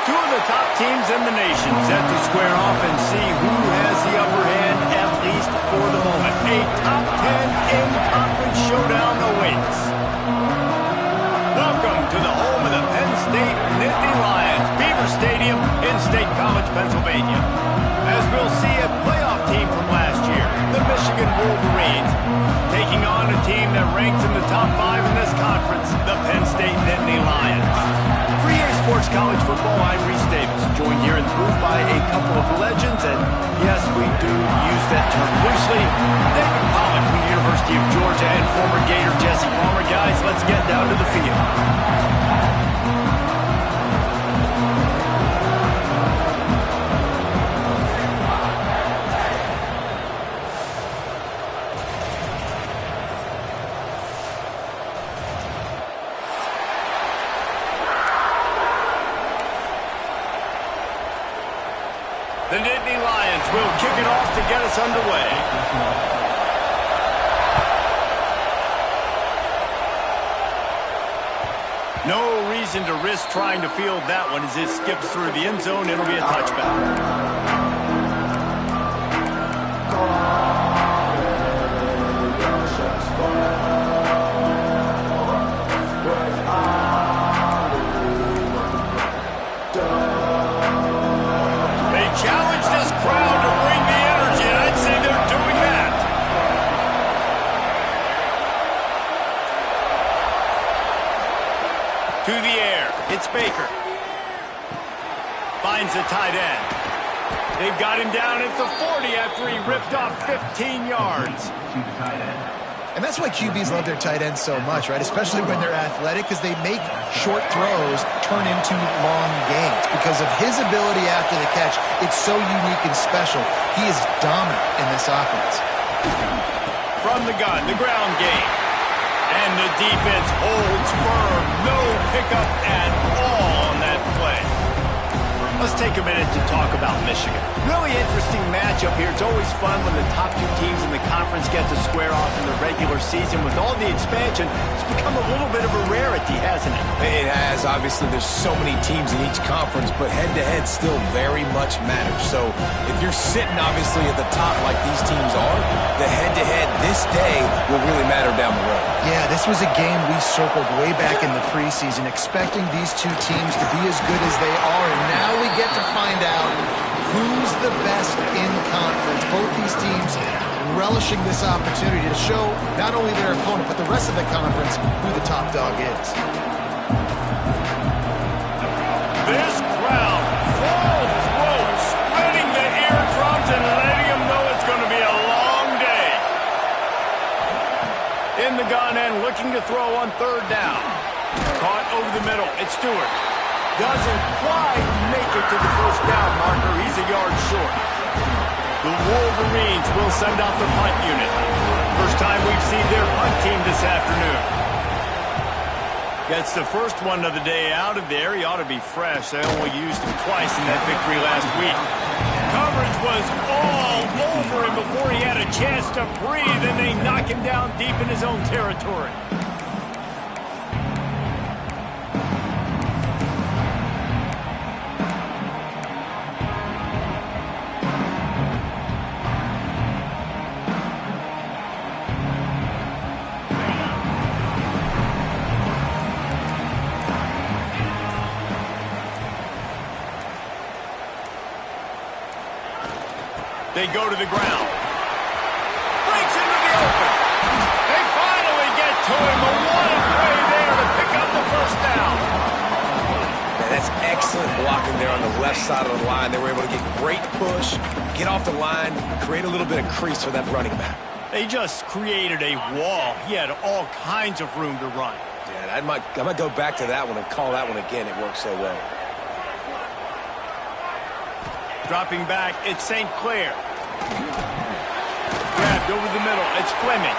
Two of the top teams in the nation set to square off and see who has the upper hand, at least for the moment. A top 10 in-conference showdown awaits. Welcome to the home of the Penn State-Michigan Lions, Beaver Stadium in State College, Pennsylvania. As we'll see a playoff team from last year, the Michigan Wolverines, taking on a team that ranks in the top 5 in this conference, the Penn State-Michigan Lions. For EA Sports College Football, I'm Reese Davis, joined here in the booth by a couple of legends, and yes, we do use that term loosely. David Pollock from the University of Georgia and former Gator Jesse Palmer. Guys, let's get down to the field. The Nittany Lions will kick it off to get us underway. No reason to risk trying to field that one as it skips through the end zone. It'll be a touchback. Challenge this crowd to bring the energy, and I'd say they're doing that. To the air, it's Baker. Finds the tight end. They've got him down at the 40 after he ripped off 15 yards. And that's why QBs love their tight ends so much, right? Especially when they're athletic, because they make short throws turn into long gains. Because of his ability after the catch, it's so unique and special. He is dominant in this offense. From the gun, the ground game. And the defense holds firm. No pickup at all on that play. Let's take a minute to talk about Michigan. Really interesting matchup here. It's always fun when the top two teams in the conference get to square off in the regular season. With all the expansion, it's become a little bit of a rarity, hasn't it? It has. Obviously, there's so many teams in each conference, but head-to-head still very much matters. So if you're sitting, obviously, at the top like these teams are, the head-to-head this day will really matter down the road. Yeah, this was a game we circled way back in the preseason, expecting these two teams to be as good as they are, and now we get to find out who's the best in conference. Both these teams relishing this opportunity to show not only their opponent, but the rest of the conference who the top dog is. This crowd, full throat, spreading the eardrums and letting them know it's going to be a long day. In the gun and looking to throw on third down. Caught over the middle. It's Stewart. Doesn't quite make it to the first down marker. He's a yard short. The Wolverines will send out the punt unit. First time we've seen their punt team this afternoon. Gets the first one of the day out of there. He ought to be fresh. They only used him twice in that victory last week. Coverage was all over him before he had a chance to breathe, and they knock him down deep in his own territory. They go to the ground. Breaks into the open. They finally get to him. But what a play there to pick up the first down. Man, that's excellent blocking there on the left side of the line. They were able to get great push, get off the line, create a little bit of crease for that running back. They just created a wall. He had all kinds of room to run. Yeah, I might go back to that one and call that one again. It worked so well. Dropping back, it's St. Clair. Grabbed over the middle, it's Fleming.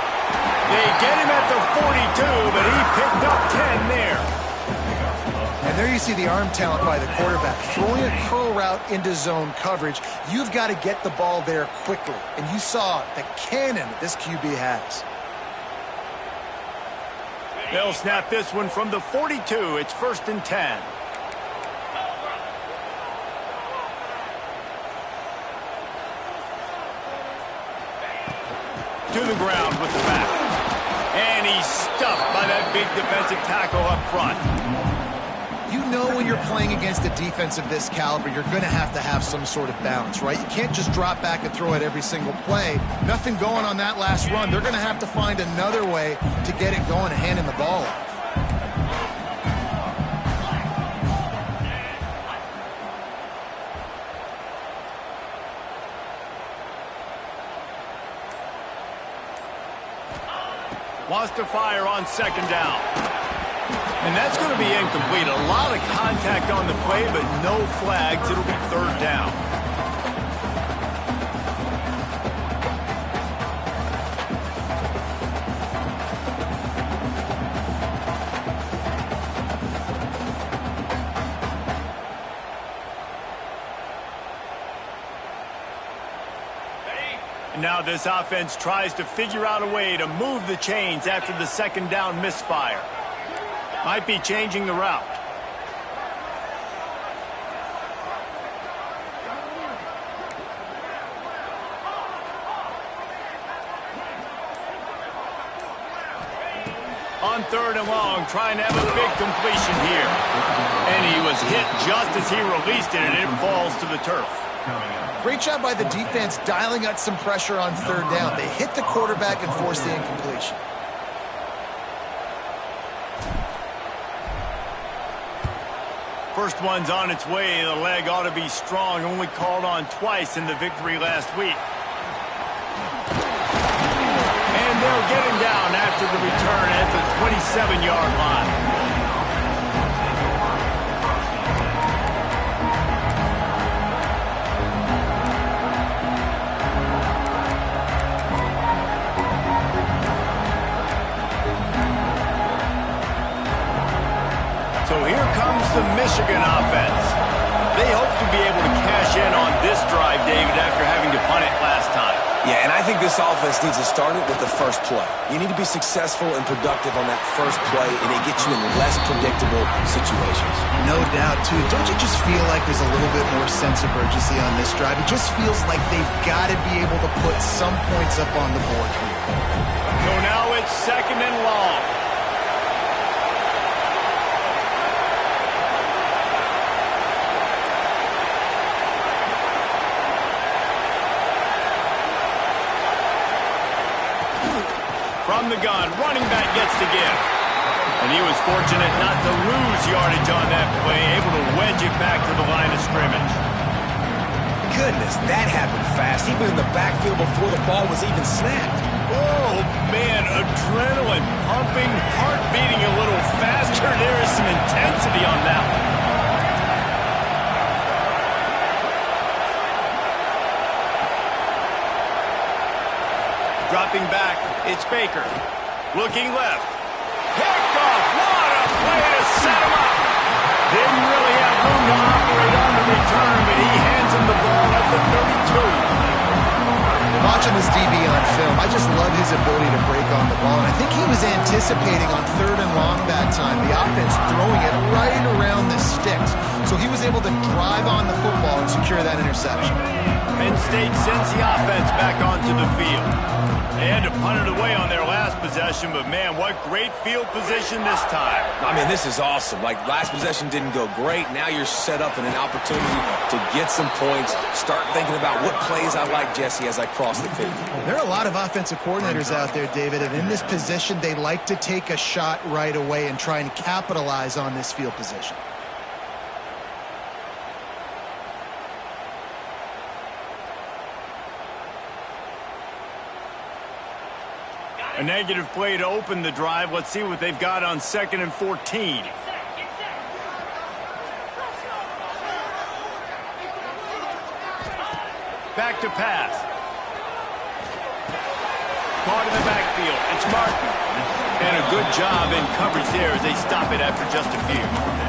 They get him at the 42, but he picked up 10 there. And there you see the arm talent by the quarterback. Throwing a curl route into zone coverage, you've got to get the ball there quickly. And you saw the cannon this QB has. They'll snap this one from the 42. It's 1st and 10. To the ground with the back. And he's stuffed by that big defensive tackle up front. You know when you're playing against a defense of this caliber, you're going to have some sort of balance, right? You can't just drop back and throw it every single play. Nothing going on that last run. They're going to have to find another way to get it going and handing the ball off. Wants to fire on 2nd down. And that's going to be incomplete. A lot of contact on the play, but no flags. It'll be 3rd down. Now this offense tries to figure out a way to move the chains after the 2nd down misfire. Might be changing the route. On 3rd and long, trying to have a big completion here. And he was hit just as he released it, and it falls to the turf. Great job by the defense dialing up some pressure on 3rd down. They hit the quarterback and forced the incompletion. First one's on its way. The leg ought to be strong. Only called on twice in the victory last week. And they'll get him down after the return at the 27-yard line. So here comes the Michigan offense. They hope to be able to cash in on this drive, David, after having to punt it last time. Yeah, and I think this offense needs to start it with the first play. You need to be successful and productive on that first play, and it gets you in less predictable situations. No doubt, too. Don't you just feel like there's a little bit more sense of urgency on this drive? It just feels like they've got to be able to put some points up on the board here. So now it's 2nd and long. From the gun, running back gets to give. And he was fortunate not to lose yardage on that play, able to wedge it back to the line of scrimmage. Goodness, that happened fast. He was in the backfield before the ball was even snapped. Oh, man, adrenaline pumping, heart beating a little faster. There is some intensity on that one. Dropping back, it's Baker. Looking left. Picked off. What a play to set him up. Didn't really have room to operate on the return, but he hands him the ball at the 32. Watching this DB on film, I just love his ability to break on the ball. And I think he was anticipating on 3rd and long that time, the offense throwing it right around the sticks. So he was able to drive on the football and secure that interception. Penn State sends the offense back onto the field. They had to punt it away on their last possession, but man, what great field position this time. I mean, this is awesome. Like, last possession didn't go great. Now you're set up in an opportunity to get some points. Start thinking about what plays I like, Jesse, as I cross the field. There are a lot of offensive coordinators out there, David, and in this position, they like to take a shot right away and try and capitalize on this field position. A negative play to open the drive. Let's see what they've got on 2nd and 14. Back to pass. Caught in the backfield. It's Martin. And a good job in coverage there as they stop it after just a few.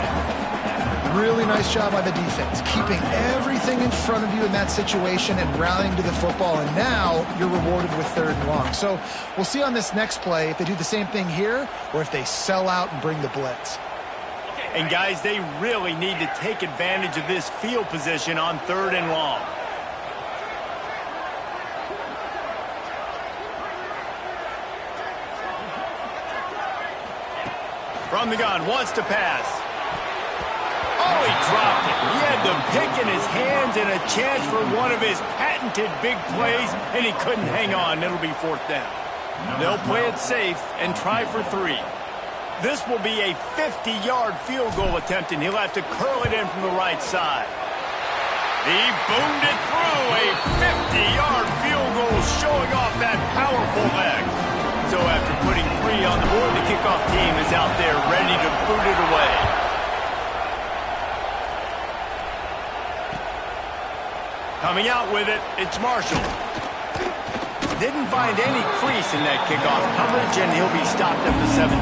Really nice job by the defense, keeping everything in front of you in that situation and rallying to the football. And now you're rewarded with 3rd and long. So we'll see on this next play if they do the same thing here or if they sell out and bring the blitz. And guys, they really need to take advantage of this field position on 3rd and long. From the gun, wants to pass. Oh, he dropped it. He had the pick in his hands and a chance for one of his patented big plays, and he couldn't hang on. It'll be 4th down. They'll play it safe and try for 3. This will be a 50-yard field goal attempt, and he'll have to curl it in from the right side. He boomed it through. A 50-yard field goal showing off that powerful leg. So after putting 3 on the board, the kickoff team is out there ready to boot it away. Coming out with it, it's Marshall. Didn't find any crease in that kickoff coverage, and he'll be stopped at the 17.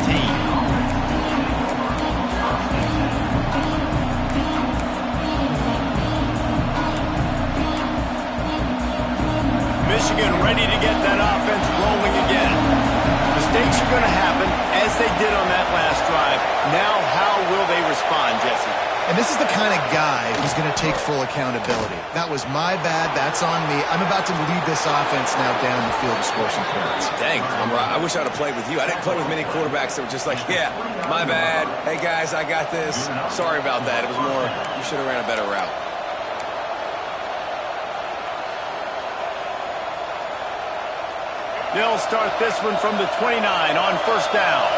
Michigan ready to get that offense rolling again. Mistakes are going to happen, as they did on that last drive. Now, how will they respond, Jesse? And this is the kind of guy who's going to take full accountability. That was my bad. That's on me. I'm about to lead this offense now down the field to score some points. Dang, I wish I'd have played with you. I didn't play with many quarterbacks that were just like, yeah, my bad. Hey, guys, I got this. Sorry about that. It was more, you should have ran a better route. They'll start this one from the 29 on 1st down.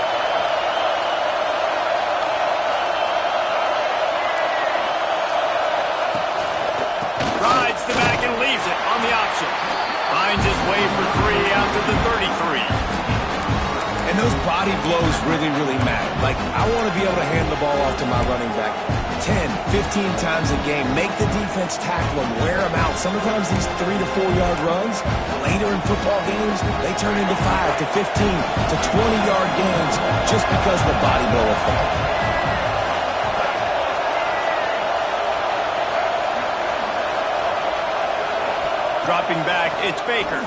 Rides the back and leaves it on the option. Finds his way for 3 out to the 33. And those body blows really, really matter. Like, I want to be able to hand the ball off to my running back 10, 15 times a game. Make the defense tackle them, wear them out. Sometimes these 3 to 4 yard runs, later in football games, they turn into 5 to 15 to 20 yard gains just because of the body blow effect. Dropping back, it's Baker.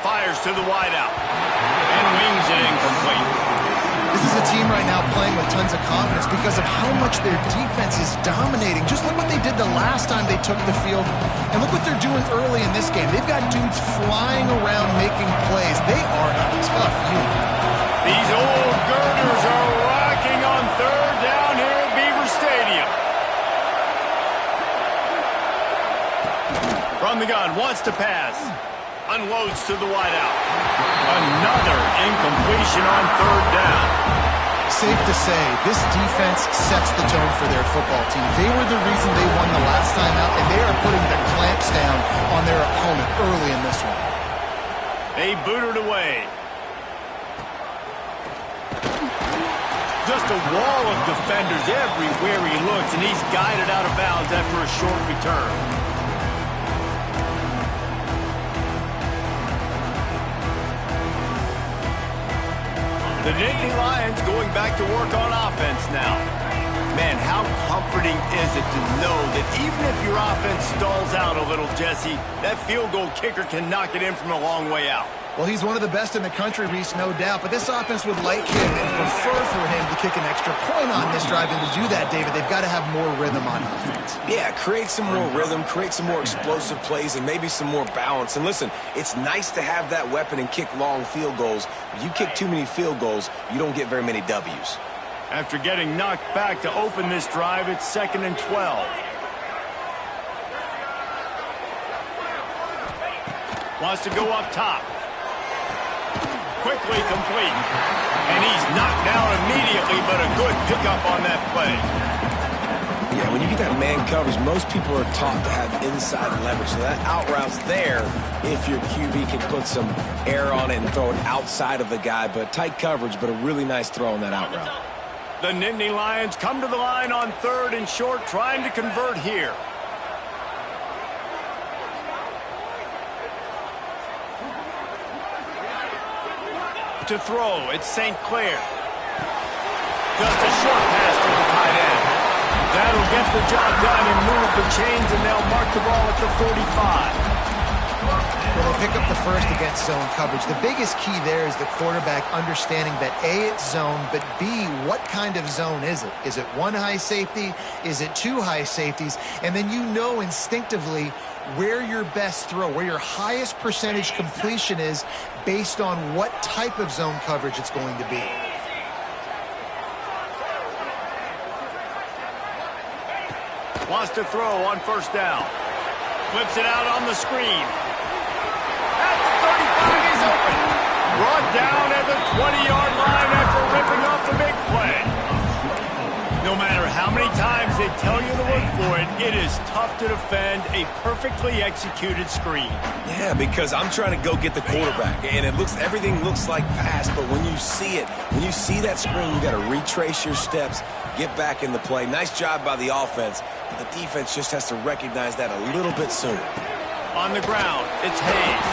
Fires to the wideout. And wings it incomplete. This is a team right now playing with tons of confidence because of how much their defense is dominating. Just look what they did the last time they took the field, and look what they're doing early in this game. They've got dudes flying around making plays. They are a tough unit. These old girders are rocking on 3rd down here at Beaver Stadium. From the gun, wants to pass. Unloads to the wideout. Another incompletion on 3rd down. Safe to say, this defense sets the tone for their football team. They were the reason they won the last time out, and they are putting the clamps down on their opponent early in this one. They booted away. Just a wall of defenders everywhere he looks, and he's guided out of bounds after a short return. The Nittany Lions going back to work on offense now. Man, how comforting is it to know that even if your offense stalls out a little, Jesse, that field goal kicker can knock it in from a long way out. Well, he's one of the best in the country, Reese, no doubt. But this offense would like him and prefer for him to kick an extra point on this drive. And to do that, David, they've got to have more rhythm on offense. Yeah, create some more rhythm, create some more explosive plays, and maybe some more balance. And listen, it's nice to have that weapon and kick long field goals. But you kick too many field goals, you don't get very many W's. After getting knocked back to open this drive, it's 2nd and 12. Wants to go up top. Quickly complete. And he's knocked down immediately, but a good pickup on that play. Yeah, when you get that man coverage, most people are taught to have inside leverage. So that out route's there if your QB can put some air on it and throw it outside of the guy. But tight coverage, but a really nice throw on that out route. The Nittany Lions come to the line on 3rd and short, trying to convert here. To throw, it's St. Clair. Just a short pass to the tight end. That'll get the job done and move the chains, and they'll mark the ball at the 45. Well, they pick up the first against zone coverage. The biggest key there is the quarterback understanding that A, it's zone, but B, what kind of zone is it? Is it one high safety? Is it two high safeties? And then you know instinctively where your best throw, where your highest percentage completion is based on what type of zone coverage it's going to be. Wants to throw on 1st down. Flips it out on the screen. At the 35, he's open. Brought down at the 20-yard line after ripping off the big play. No matter how many times they tell you to look for it, it is tough to defend a perfectly executed screen. Yeah, because I'm trying to go get the quarterback, and everything looks like pass, but when you see it, when you see that screen, you got to retrace your steps, get back in the play. Nice job by the offense, but the defense just has to recognize that a little bit sooner. On the ground, it's Hayes.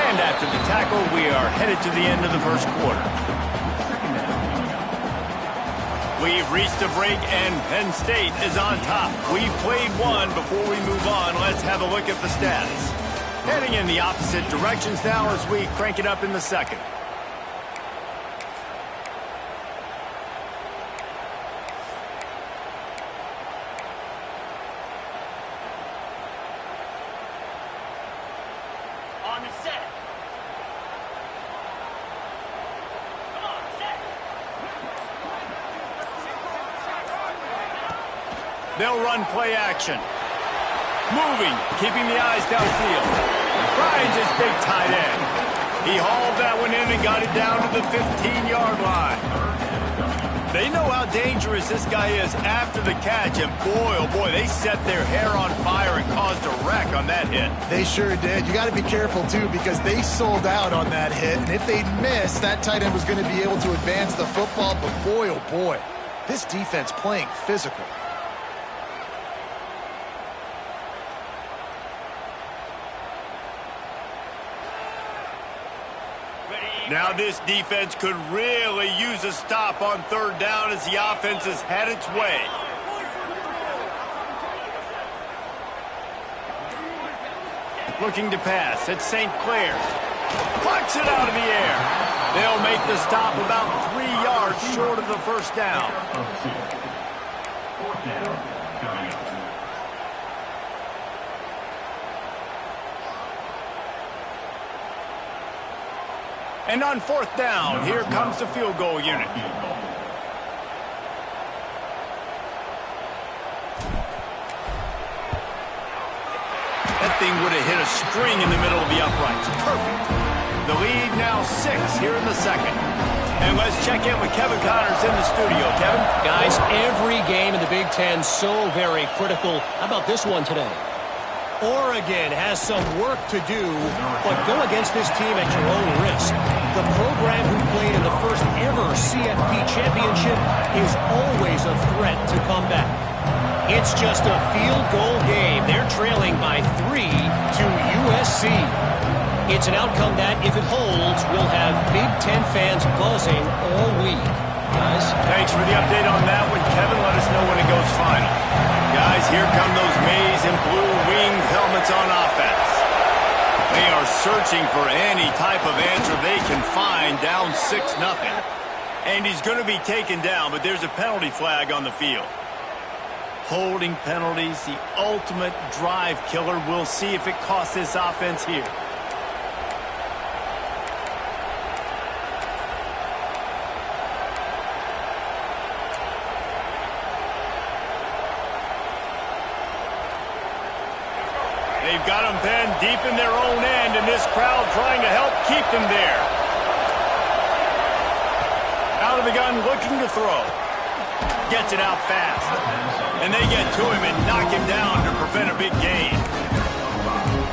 And after the tackle, we are headed to the end of the 1st quarter. We've reached a break, and Penn State is on top. We've played one. Before we move on, let's have a look at the stats. Heading in the opposite directions now as we crank it up in the 2nd. On the set. Come on, set. They'll run play action. Moving, keeping the eyes downfield. Finds his big tight end. He hauled that one in and got it down to the 15-yard line. They know how dangerous this guy is after the catch, and boy, oh boy, they set their hair on fire and caused a wreck on that hit. They sure did. You got to be careful, too, because they sold out on that hit, and if they'd missed, that tight end was going to be able to advance the football, but boy, oh boy, this defense playing physical. Now this defense could really use a stop on 3rd down as the offense has had its way. Looking to pass, it's St. Clair. Plucks it out of the air. They'll make the stop about 3 yards short of the 1st down. 4th down. And on 4th down, here comes the field goal unit. That thing would have hit a string in the middle of the uprights. Perfect. The lead now 6 here in the 2nd. And let's check in with Kevin Connors in the studio. Kevin? Guys, every game in the Big Ten so very critical. How about this one today? Oregon has some work to do, but go against this team at your own risk. The program who played in the first ever CFP championship is always a threat to come back. It's just a field goal game. They're trailing by 3 to USC. It's an outcome that, if it holds, will have Big Ten fans buzzing all week. Guys? Thanks for the update on that one, Kevin. Let us know when it goes final. Guys, here come those maize and blue winged helmets on offense. They are searching for any type of answer they can find, down 6-0. And he's going to be taken down, but there's a penalty flag on the field. Holding penalties, the ultimate drive killer. We'll see if it costs this offense here. They've got them pinned deep in their own end, and this crowd trying to help keep them there. Out of the gun, looking to throw. Gets it out fast. And they get to him and knock him down to prevent a big gain.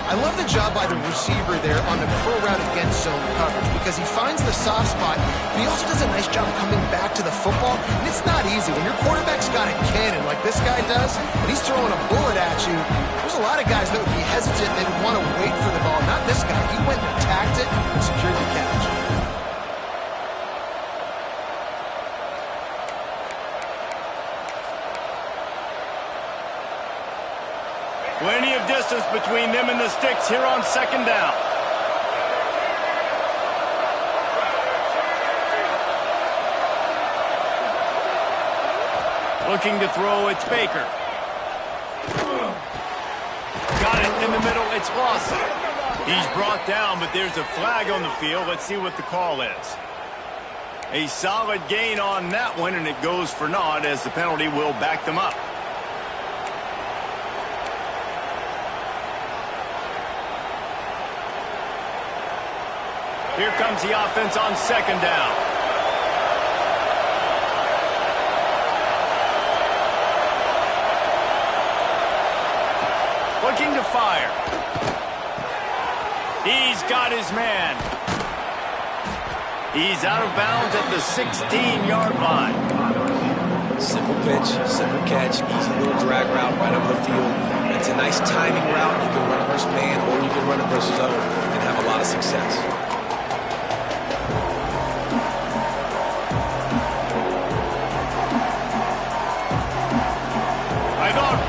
I love the job by the receiver there on the pro route against zone coverage because he finds the soft spot, but he also does a nice job coming back to the football. And it's not easy. When your quarterback's got a cannon like this guy does, and he's throwing a bullet at you, there's a lot of guys that would be hesitant. They would want to wait for the ball. Not this guy. He went and attacked it and secured the catch. Plenty of distance between them and the sticks here on second down. Looking to throw, it's Baker. Got it in the middle, it's Lawson. He's brought down, but there's a flag on the field. Let's see what the call is. A solid gain on that one, and it goes for naught as the penalty will back them up. Here comes the offense on second down. Looking to fire. He's got his man. He's out of bounds at the 16-yard line. Simple pitch, simple catch, easy little drag route right over the field. It's a nice timing route. You can run it versus man or you can run it versus other and have a lot of success.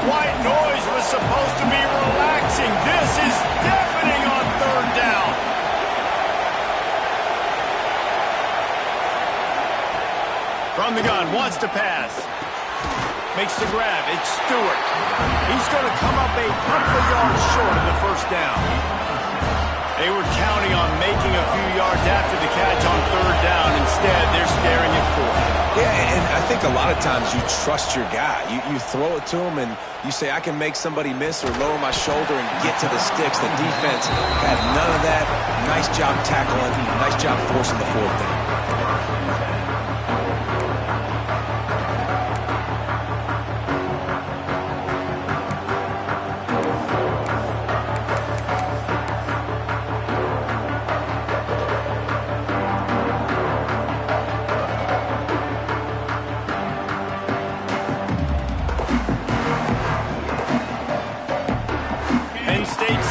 White noise was supposed to be relaxing. This is deafening on third down. From the gun, wants to pass. Makes the grab. It's Stewart. He's going to come up a couple of yards short of the first down. They were counting on making a few yards after the catch on third down. Instead, they're staring at fourth. Yeah, and I think a lot of times you trust your guy. You throw it to him and you say, I can make somebody miss or lower my shoulder and get to the sticks. The defense had none of that. Nice job tackling. Nice job forcing the fourth down.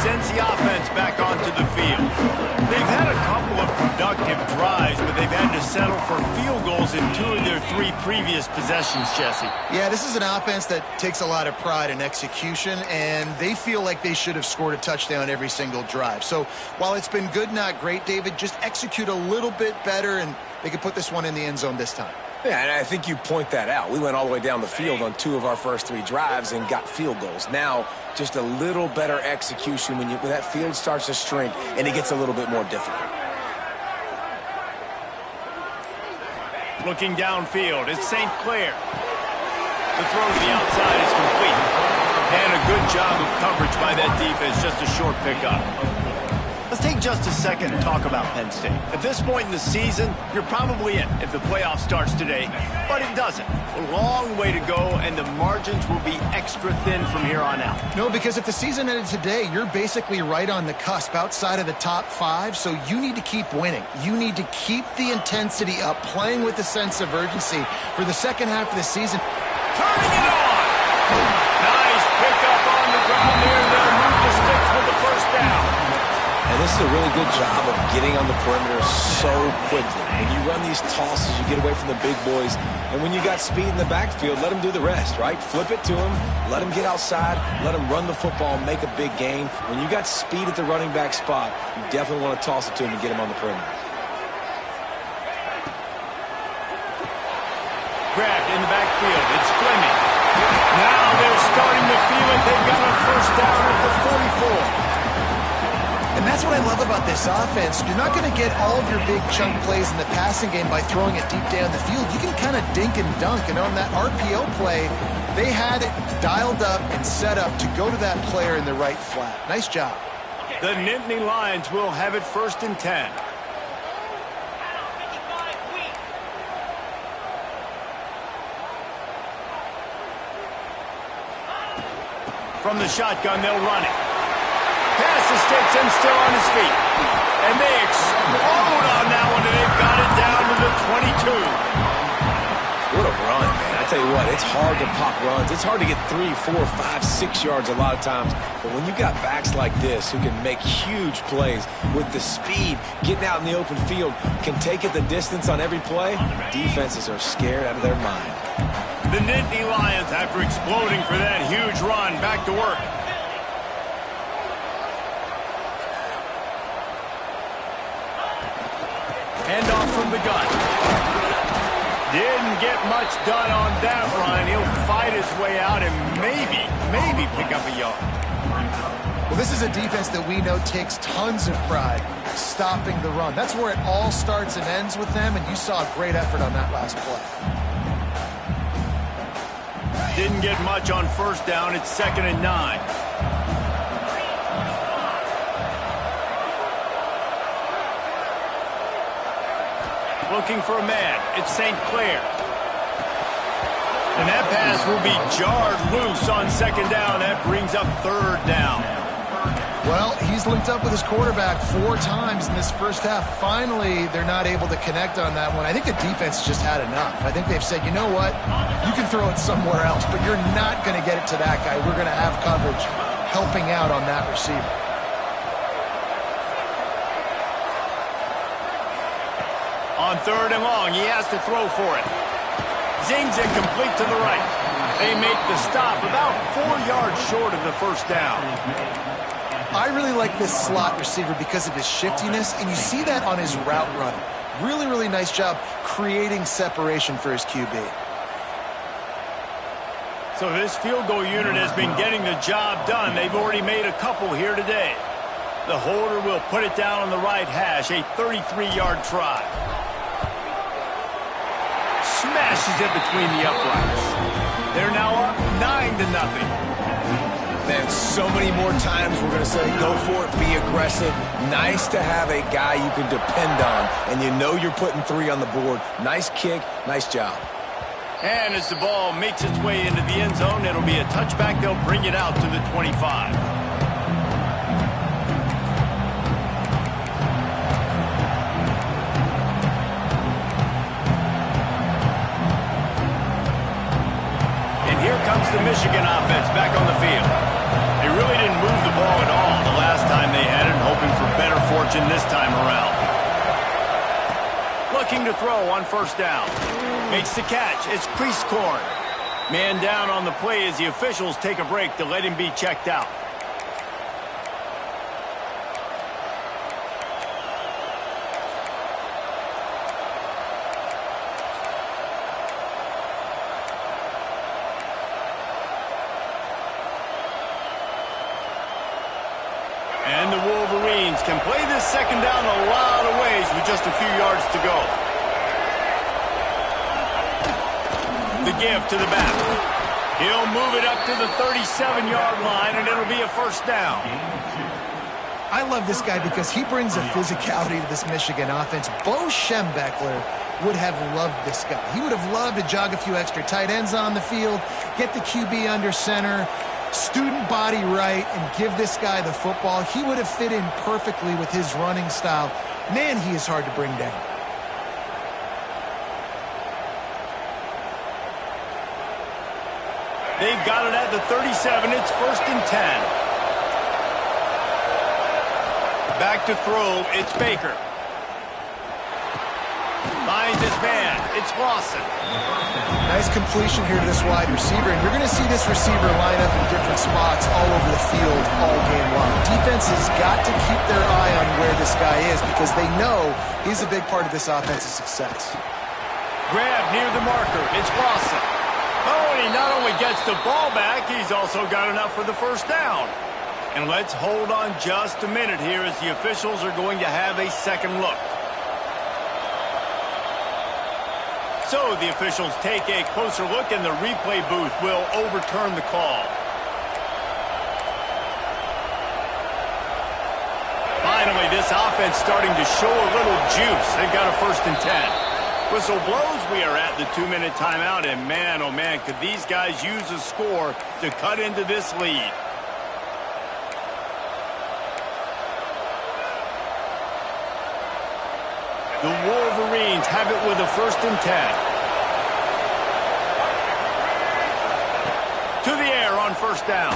Sends the offense back onto the field. They've had a couple of productive drives, but they've had to settle for field goals in 2 of their 3 previous possessions, Jesse. Yeah, this is an offense that takes a lot of pride in execution, and they feel like they should have scored a touchdown every single drive. So while it's been good, not great, David, just execute a little bit better, and they could put this one in the end zone this time. Yeah, and I think you point that out. We went all the way down the field on 2 of our first 3 drives and got field goals. Now, just a little better execution when that field starts to shrink and it gets a little bit more difficult. Looking downfield, it's St. Clair. The throw to the outside is complete. And a good job of coverage by that defense, just a short pickup. Let's take just a second and talk about Penn State. At this point in the season, you're probably in if the playoff starts today, but it doesn't. A long way to go, and the margins will be extra thin from here on out. No, because if the season ended today, you're basically right on the cusp outside of the top 5, so you need to keep winning. You need to keep the intensity up, playing with a sense of urgency for the second half of the season. Turning it on! Nice pickup on the ground there, and they'll move the sticks with the first down. And this is a really good job of getting on the perimeter so quickly. When you run these tosses, you get away from the big boys. And when you got speed in the backfield, let them do the rest, right? Flip it to them, let them get outside, let them run the football, make a big gain. When you got speed at the running back spot, you definitely want to toss it to them and get them on the perimeter. Grabbed in the backfield. It's Fleming. Now they're starting to feel it. They've got a first down at the 44. And that's what I love about this offense. You're not going to get all of your big chunk plays in the passing game by throwing it deep down the field. You can kind of dink and dunk. And on that RPO play, they had it dialed up and set up to go to that player in the right flat. Nice job. The Nittany Lions will have it 1st and 10. From the shotgun, they'll run it. Pass the sticks and still on his feet. And they explode on that one, and they've got it down to the 22. What a run, man. I tell you what, it's hard to pop runs. It's hard to get 3, 4, 5, 6 yards a lot of times. But when you got backs like this who can make huge plays with the speed, getting out in the open field, can take it the distance on every play, defenses are scared out of their mind. The Nittany Lions, after exploding for that huge run, back to work. Handoff from the gun. Didn't get much done on that run. He'll fight his way out and maybe pick up a yard. Well, this is a defense that we know takes tons of pride stopping the run. That's where it all starts and ends with them, and you saw a great effort on that last play. Didn't get much on first down. It's 2nd and 9. Looking for a man. It's St. Clair. And that pass will be jarred loose on 2nd down. That brings up 3rd down. Well, he's linked up with his quarterback 4 times in this first half. Finally, they're not able to connect on that one. I think the defense just had enough. I think they've said, you know what? You can throw it somewhere else, but you're not going to get it to that guy. We're going to have coverage helping out on that receiver. On 3rd and long, he has to throw for it. Zings it complete to the right. They make the stop about 4 yards short of the first down. I really like this slot receiver because of his shiftiness, and you see that on his route running. Really, really nice job creating separation for his QB. So this field goal unit has been getting the job done. They've already made a couple here today. The holder will put it down on the right hash, a 33-yard try. Smashes it between the uprights. They're now up 9-0. Man, so many more times we're going to say, go for it, be aggressive. Nice to have a guy you can depend on, and you know you're putting 3 on the board. Nice kick, nice job. And as the ball makes its way into the end zone, it'll be a touchback. They'll bring it out to the 25. And here comes the Michigan offense back on the field. They really didn't move the ball at all the last time they had it, hoping for better fortune this time around. Looking to throw on first down. Makes the catch. It's Priestcorn. Man down on the play as the officials take a break to let him be checked out. And the Wolverines can play this second down a lot of ways with just a few yards to go. The give to the back. He'll move it up to the 37-yard line, and it'll be a first down. I love this guy because he brings a physicality to this Michigan offense. Bo Schembechler would have loved this guy. He would have loved to jog a few extra tight ends on the field, get the QB under center, student body right, and give this guy the football. He would have fit in perfectly with his running style. Man, he is hard to bring down. They've got it at the 37. It's 1st and 10. Back to throw. It's Baker. Finds his man. It's Lawson. Nice completion here to this wide receiver, and you're going to see this receiver line up in different spots all over the field all game long. Defense has got to keep their eye on where this guy is because they know he's a big part of this offense's success. Grab near the marker. It's Lawson. Oh, and he not only gets the ball back, he's also got enough for the first down. And let's hold on just a minute here as the officials are going to have a second look. So the officials take a closer look, and the replay booth will overturn the call. Finally, this offense starting to show a little juice. They've got a 1st and 10. Whistle blows. We are at the 2-minute timeout, and man, oh man, could these guys use a score to cut into this lead. The Wolverines have it with a 1st and 10. To the air on 1st down.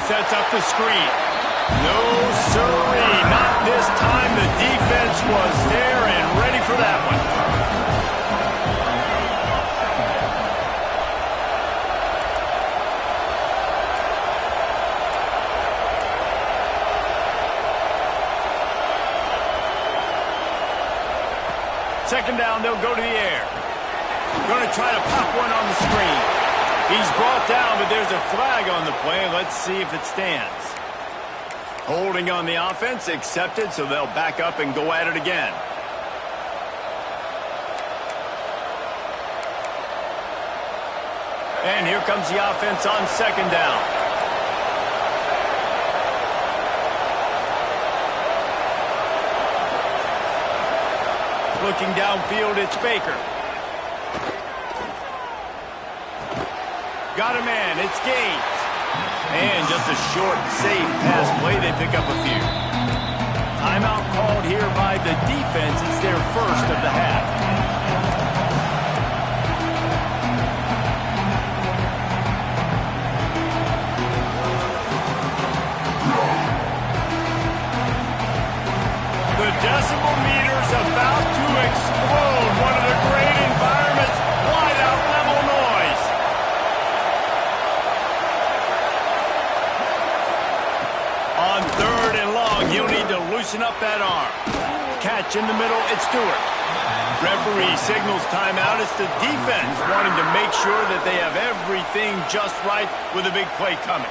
Sets up the screen. No, sirree, not this time. The defense was there and ready for that one. Second down, they'll go to the air. Going to try to pop one on the screen. He's brought down, but there's a flag on the play. Let's see if it stands. Holding on the offense, accepted, so they'll back up and go at it again. And here comes the offense on 2nd down. Looking downfield, it's Baker. Got a man, it's Gaines. And just a short, safe pass play, they pick up a few. Timeout called here by the defense. It's their 1st of the half. The decibel meter's about to explode. One of the great environments. Wide out level noise. On 3rd and long, he'll need to loosen up that arm. Catch in the middle, it's Stewart. Referee signals timeout. It's the defense wanting to make sure that they have everything just right with a big play coming.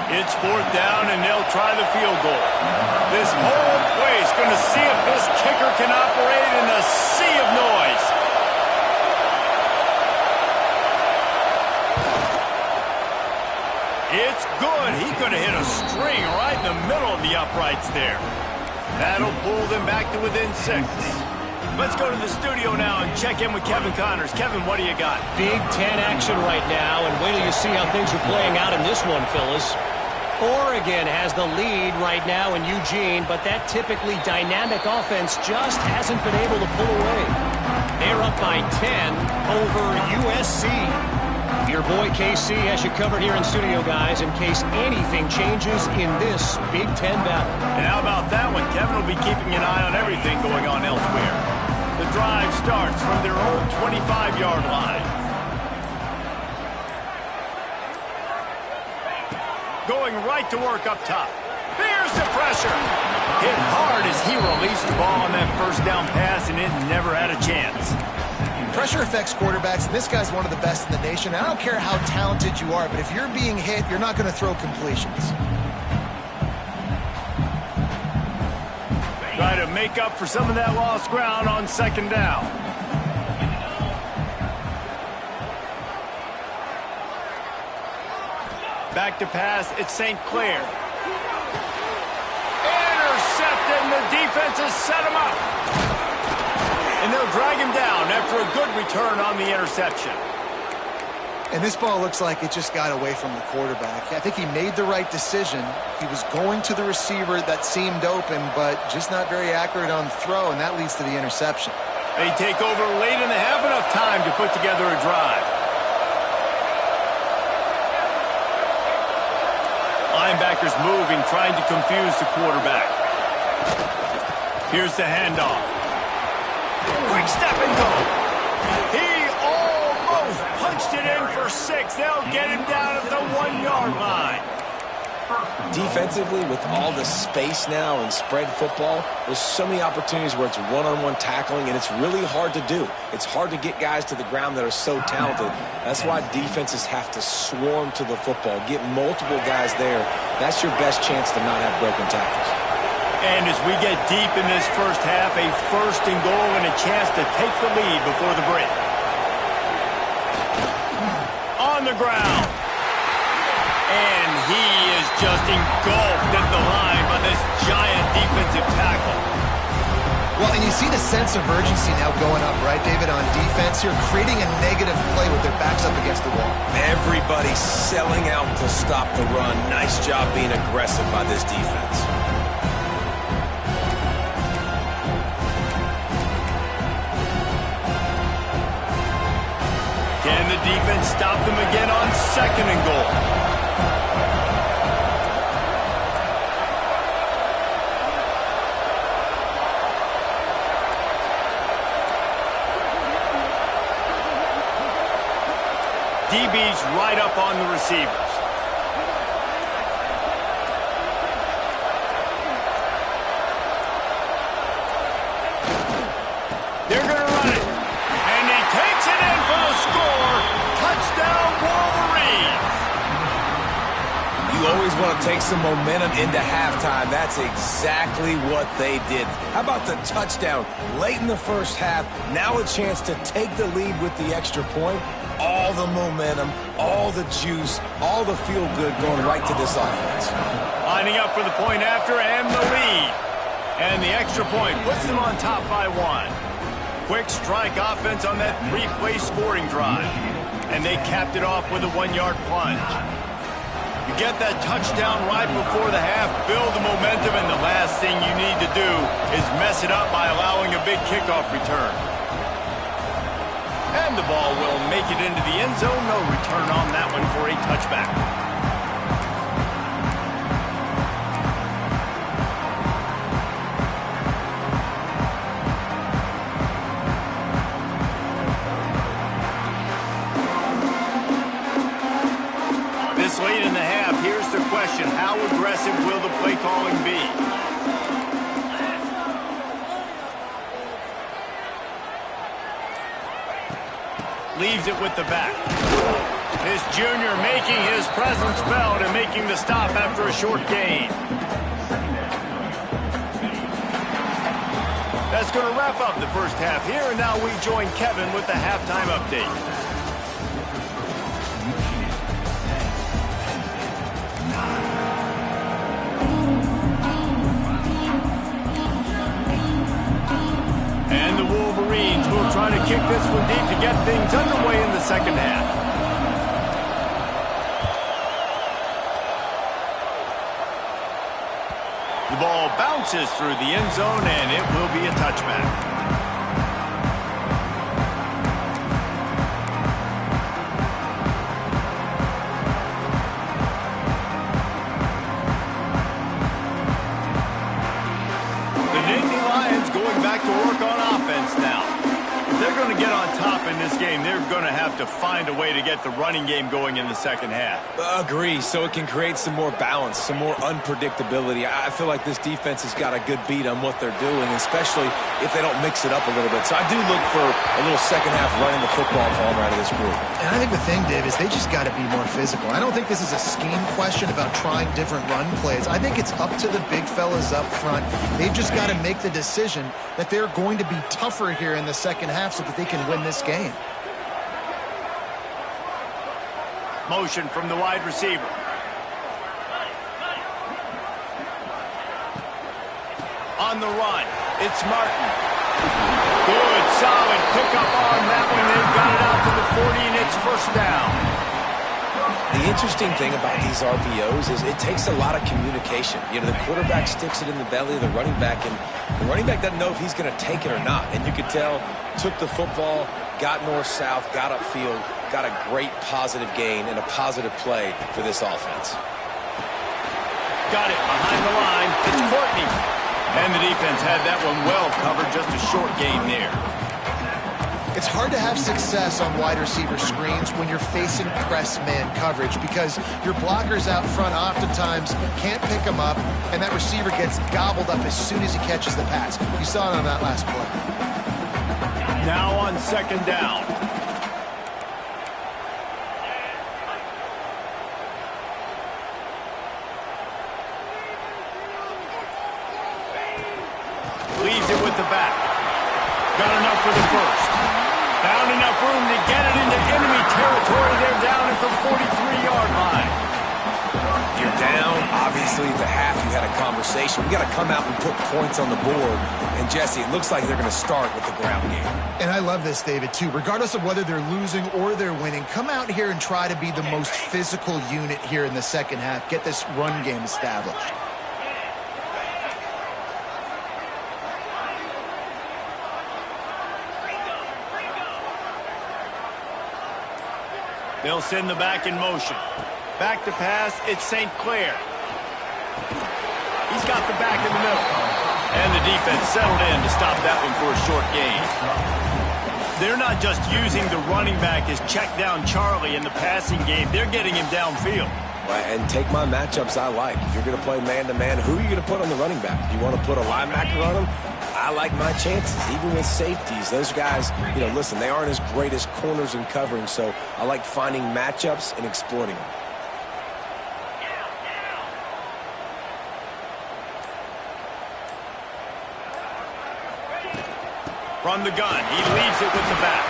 It's 4th down, and they'll try the field goal. This whole place going to see if this kicker can operate in a sea of noise. It's good. He could have hit a string right in the middle of the uprights there. That'll pull them back to within 6. Let's go to the studio now and check in with Kevin Connors. Kevin, what do you got? Big Ten action right now, and wait till you see how things are playing out in this one, Phyllis. Oregon has the lead right now in Eugene, but that typically dynamic offense just hasn't been able to pull away. They're up by 10 over USC. Your boy KC has you covered here in studio, guys, in case anything changes in this Big Ten battle. And how about that one? Kevin will be keeping an eye on everything going on elsewhere. The drive starts from their own 25-yard line. Going right to work up top. Here's the pressure. Hit hard as he released the ball on that 1st down pass, and it never had a chance. Pressure affects quarterbacks, and this guy's one of the best in the nation. I don't care how talented you are, but if you're being hit, you're not going to throw completions. Try to make up for some of that lost ground on 2nd down. Back to pass, it's St. Clair. Intercepted, and the defense has set him up. And they'll drag him down after a good return on the interception. And this ball looks like it just got away from the quarterback. I think he made the right decision. He was going to the receiver that seemed open, but just not very accurate on the throw, and that leads to the interception. They take over late in the half, enough time to put together a drive. Linebackers moving, trying to confuse the quarterback. Here's the handoff. Quick step and go. He almost punched it in for 6. They'll get him down at the 1-yard line. Defensively, with all the space now and spread football, there's so many opportunities where it's one-on-one tackling, and it's really hard to do. It's hard to get guys to the ground that are so talented. That's why defenses have to swarm to the football, get multiple guys there. That's your best chance to not have broken tackles. And as we get deep in this 1st half, a 1st and goal and a chance to take the lead before the break. On the ground. And he is just engulfed at the line by this giant defensive tackle. Well, and you see the sense of urgency now going up, right, David, on defense here, creating a negative play with their backs up against the wall. Everybody selling out to stop the run. Nice job being aggressive by this defense. Can the defense stop them again on 2nd and goal? DB's right up on the receivers. They're going to run it. And he takes it in for the score. Touchdown, Wolverines. You always want to take some momentum into halftime. That's exactly what they did. How about the touchdown late in the first half? Now a chance to take the lead with the extra point. All the momentum, all the juice, all the feel-good going right to this offense. Lining up for the point after and the lead. And the extra point puts them on top by 1. Quick strike offense on that 3-play scoring drive. And they capped it off with a 1-yard plunge. You get that touchdown right before the half, build the momentum, and the last thing you need to do is mess it up by allowing a big kickoff return. And the ball will make it into the end zone. No return on that one for a touchback. This late in the half, here's the question. How aggressive will the play calling be? Leaves it with the back. This junior making his presence felt and making the stop after a short gain. That's going to wrap up the first half here, and now we join Kevin with the halftime update. And the Wolverines will try to kick this one deep to get things underway in the second half. The ball bounces through the end zone, and it will be a touchback. Back to work on offense now. If they're going to get on top in this game, they're going to have to find a way to get the running game going in the second half. Agree, so it can create some more balance, some more unpredictability. I feel like this defense has got a good beat on what they're doing, especially if they don't mix it up a little bit. So I do look for a little second half running the football from out of this group. And I think the thing, Dave, is they just got to be more physical. I don't think this is a scheme question about trying different run plays. I think it's up to the big fellas up front. They've just got to make the decision that they're going to be tougher here in the second half so that they can win this game. Motion from the wide receiver. On the run, it's Martin. Good, solid pickup on that one. They've got it out to the 40, and it's first down. The interesting thing about these RPOs is it takes a lot of communication. You know, the quarterback sticks it in the belly of the running back, and the running back doesn't know if he's going to take it or not. And you could tell, took the football, got north-south, got upfield, got a great positive gain and a positive play for this offense. Got it behind the line. It's Courtney. And the defense had that one well covered, just a short gain there. It's hard to have success on wide receiver screens when you're facing press man coverage because your blockers out front oftentimes can't pick them up, and that receiver gets gobbled up as soon as he catches the pass. You saw it on that last play. Now on second down. Leaves it with the back. Got enough for the first. Found enough room to get it into enemy territory. They're down at the 43-yard line. You're down. Obviously, at the half, you had a conversation. We got to come out and put points on the board. And, Jesse, it looks like they're going to start with the ground game. And I love this, David, too. Regardless of whether they're losing or they're winning, come out here and try to be the most physical unit here in the second half. Get this run game established. They'll send the back in motion. Back to pass, it's St. Clair. He's got the back in the middle. And the defense settled in to stop that one for a short gain. They're not just using the running back as check down Charlie in the passing game. They're getting him downfield. And take my matchups I like. If you're going to play man-to-man, who are you going to put on the running back? You want to put a linebacker on him? I like my chances, even with safeties. Those guys, listen, they aren't as great as corners and covering, so I like finding matchups and exploiting them. From the gun, he leaves it with the back.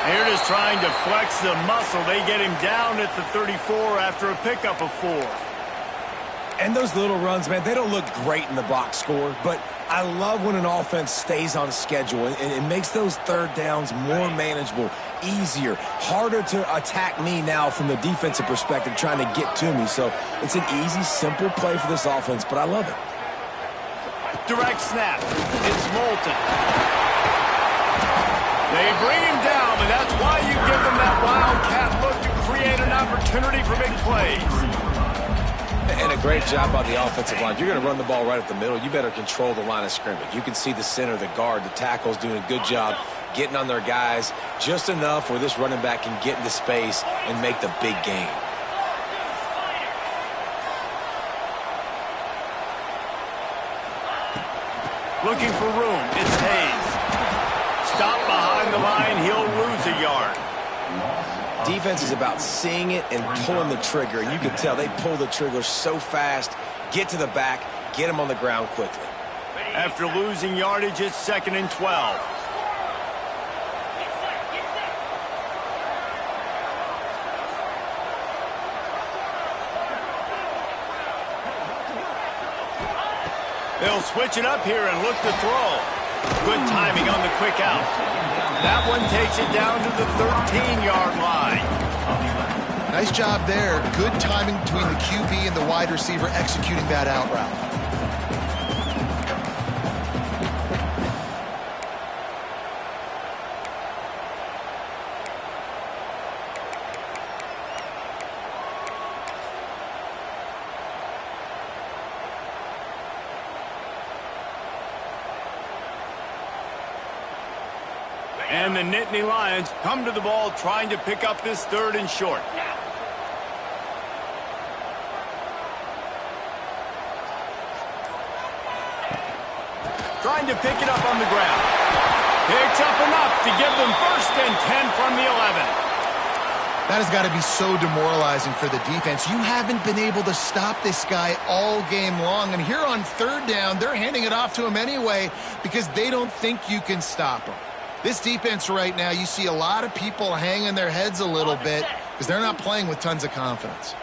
Here it is trying to flex the muscle. They get him down at the 34 after a pickup of 4. And those little runs, man, they don't look great in the box score, but I love when an offense stays on schedule, and it makes those third downs more manageable, easier, harder to attack me now from the defensive perspective trying to get to me. So it's an easy, simple play for this offense, but I love it. Direct snap. It's Moulton. They bring him down, and that's why you give them that wildcat look to create an opportunity for big plays. And a great job by the offensive line. If you're going to run the ball right up the middle, you better control the line of scrimmage. You can see the center, the guard, the tackles doing a good job getting on their guys just enough where this running back can get into space and make the big gain. Looking for room. It's Hayes. Stop behind the line. He'll lose a yard. Defense is about seeing it and pulling the trigger. And you can tell they pull the trigger so fast, get to the back, get him on the ground quickly. After losing yardage, it's 2nd and 12. They'll switch it up here and look to throw. Good timing on the quick out. That one takes it down to the 13-yard line. Nice job there. Good timing between the QB and the wide receiver executing that out route. And the Nittany Lions come to the ball trying to pick up this 3rd and short. Trying to pick it up on the ground. Picks up enough to give them 1st and 10 from the 11. That has got to be so demoralizing for the defense. You haven't been able to stop this guy all game long. And here on 3rd down, they're handing it off to him anyway because they don't think you can stop him. This defense right now, you see a lot of people hanging their heads a little bit because they're not playing with tons of confidence.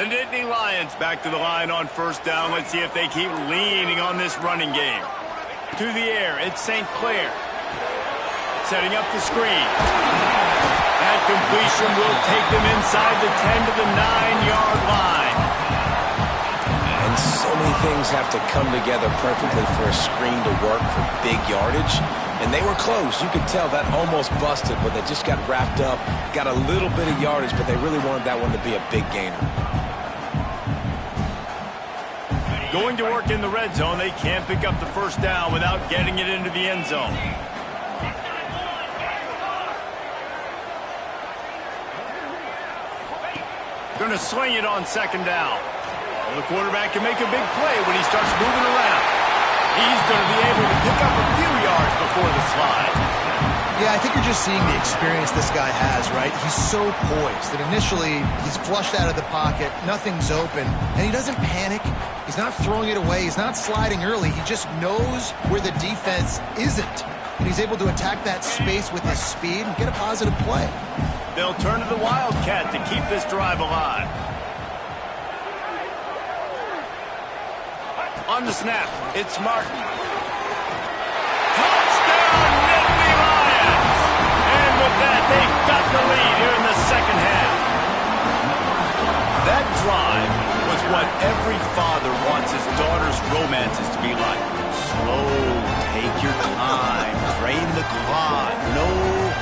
The Nittany Lions back to the line on 1st down. Let's see if they keep leaning on this running game. To the air, it's St. Clair. Setting up the screen. That completion will take them inside the 10 to the 9-yard line. And so many things have to come together perfectly for a screen to work for big yardage. And they were close. You could tell that almost busted, but they just got wrapped up, got a little bit of yardage, but they really wanted that one to be a big gainer. Going to work in the red zone. They can't pick up the 1st down without getting it into the end zone. Going to sling it on 2nd down. Well, the quarterback can make a big play when he starts moving around. He's going to be able to pick up a few yards before the slide. Yeah, I think you're just seeing the experience this guy has, right? He's so poised that initially he's flushed out of the pocket, nothing's open, and he doesn't panic. He's not throwing it away. He's not sliding early. He just knows where the defense isn't, and he's able to attack that space with his speed and get a positive play. They'll turn to the Wildcat to keep this drive alive. On the snap, it's Martin. Touchdown, Nittany Lions! And with that, they've got the lead here in the 2nd half. That drive was what every father wants his daughter's romances to be like. Slow, take your time, drain the clock, no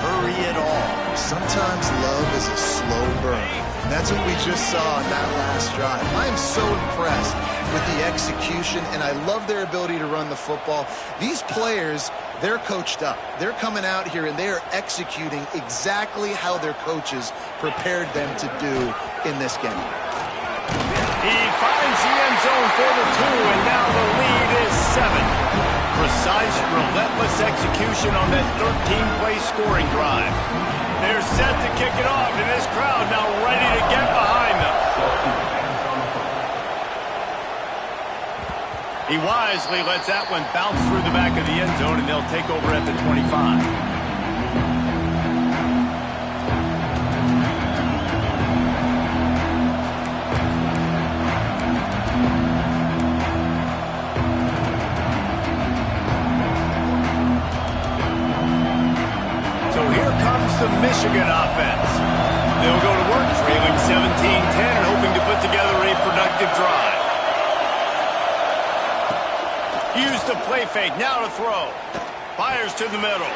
hurry at all. Sometimes love is a slow burn. That's what we just saw in that last drive. I am so impressed with the execution, and I love their ability to run the football. These players, they're coached up. They're coming out here, and they are executing exactly how their coaches prepared them to do in this game. He finds the end zone for the 2, and now the lead is 7. Precise, relentless execution on that 13-play scoring drive. They're set to kick it off, and this crowd now ready to get behind them. He wisely lets that one bounce through the back of the end zone, and they'll take over at the 25. The Michigan offense. They'll go to work trailing 17-10 and hoping to put together a productive drive. Use the play fake, now to throw. Fires to the middle.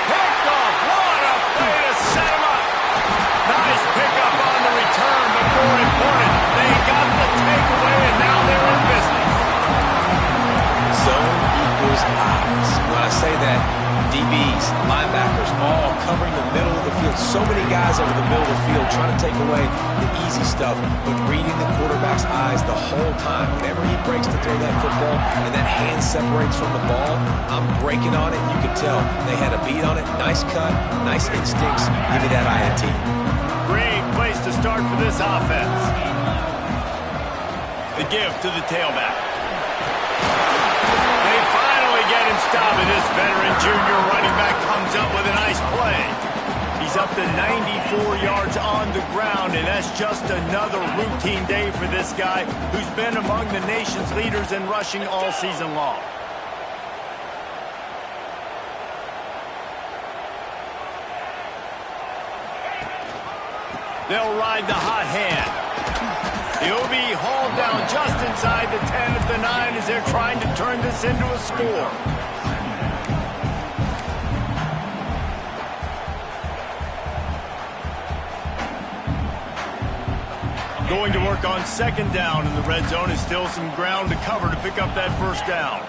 Picked off, what a play to set him up. Nice pickup on the return, but more important, they got the takeaway and now they're in business. Zone equals eyes. When I say that, DBs, linebackers, all covering the middle of the field. So many guys over the middle of the field trying to take away the easy stuff, but reading the quarterback's eyes the whole time. Whenever he breaks to throw that football and that hand separates from the ball, I'm breaking on it. You can tell they had a beat on it. Nice cut, nice instincts. Give me that INT. Great place to start for this offense. The give to the tailback. Get him stopped, and this veteran junior running back comes up with a nice play. He's up to 94 yards on the ground, and that's just another routine day for this guy who's been among the nation's leaders in rushing all season long. They'll ride the hot hand. He'll be hauled down just inside the 10 at the 9 as they're trying to turn this into a score. Going to work on second down in the red zone is still some ground to cover to pick up that first down.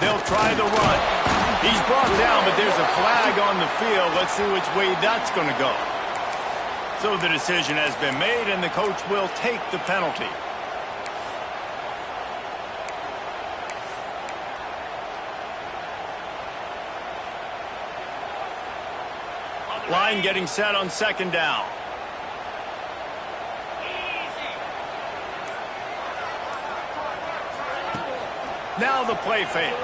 They'll try the run. He's brought down, but there's a flag on the field. Let's see which way that's going to go. So the decision has been made, and the coach will take the penalty. Line getting set on second down. Now the play fake.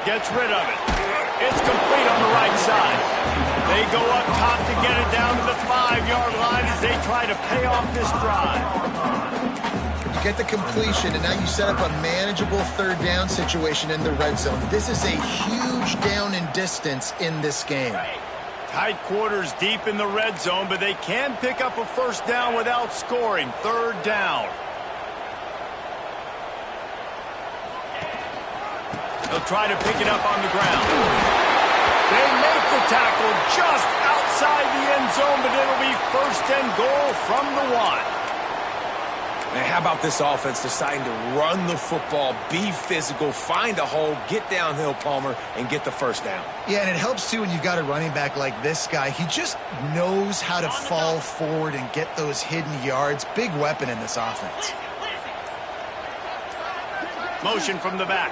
Gets rid of it. It's complete on the right side. They go up top to get it down to the 5-yard line as they try to pay off this drive. You get the completion, and now you set up a manageable third down situation in the red zone. This is a huge down in distance in this game. Tight quarters deep in the red zone, but they can pick up a first down without scoring. Third down. They'll try to pick it up on the ground. They make the tackle just outside the end zone, but it'll be first and goal from the 1. Man, how about this offense deciding to run the football, be physical, find a hole, get downhill, Palmer, and get the first down? Yeah, and it helps, too, when you've got a running back like this guy. He just knows how to fall forward and get those hidden yards. Big weapon in this offense. Motion from the back.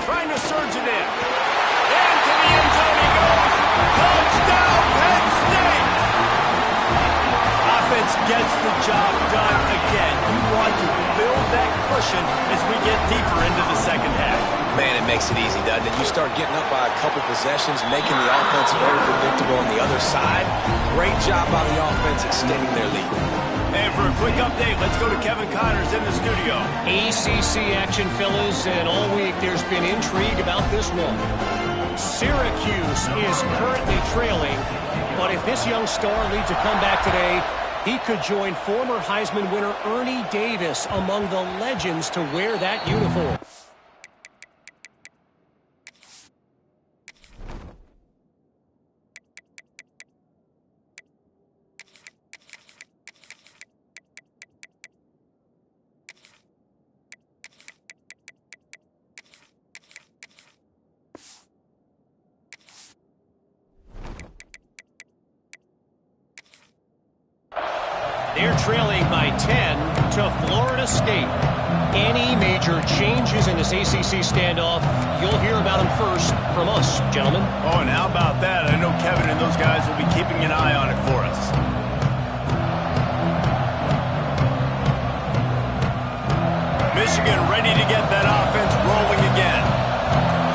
Trying to surge it in. Into the end zone he goes. Touchdown, Penn State! Offense gets the job done again. You want to build that cushion as we get deeper into the second half. Man, it makes it easy, doesn't it? You start getting up by a couple possessions, making the offense very predictable on the other side. Great job by the offense extending their lead. And for a quick update, let's go to Kevin Connors in the studio. ACC action, fellas, and all week there's been intrigue about this one. Syracuse is currently trailing, but if this young star leads a comeback today, He could join former Heisman winner Ernie Davis among the legends to wear that uniform. They're trailing by 10 to Florida State. Any major changes in this ACC standoff, you'll hear about them first from us, gentlemen. Oh, and how about that? I know Kevin and those guys will be keeping an eye on it for us. Michigan ready to get that offense rolling again.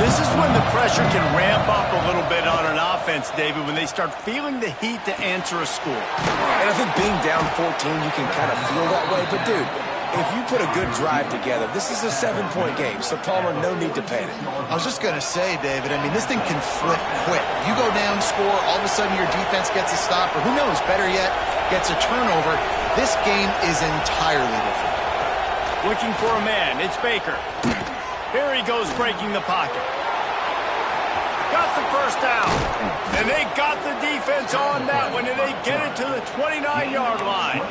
This is when the pressure can ramp up a little bit on an offense, David, when they start feeling the heat to answer a score. And I think being down 14, you can kind of feel that way. But, dude, if you put a good drive together, this is a 7-point game. So, Palmer, no need to panic. I was just going to say, David, I mean, this thing can flip quick. You go down, score, all of a sudden your defense gets a stop, or who knows, better yet, gets a turnover. This game is entirely different. Looking for a man. It's Baker. Here he goes breaking the pocket. Got the first down. And they got the defense on that one, and they get it to the 29-yard line.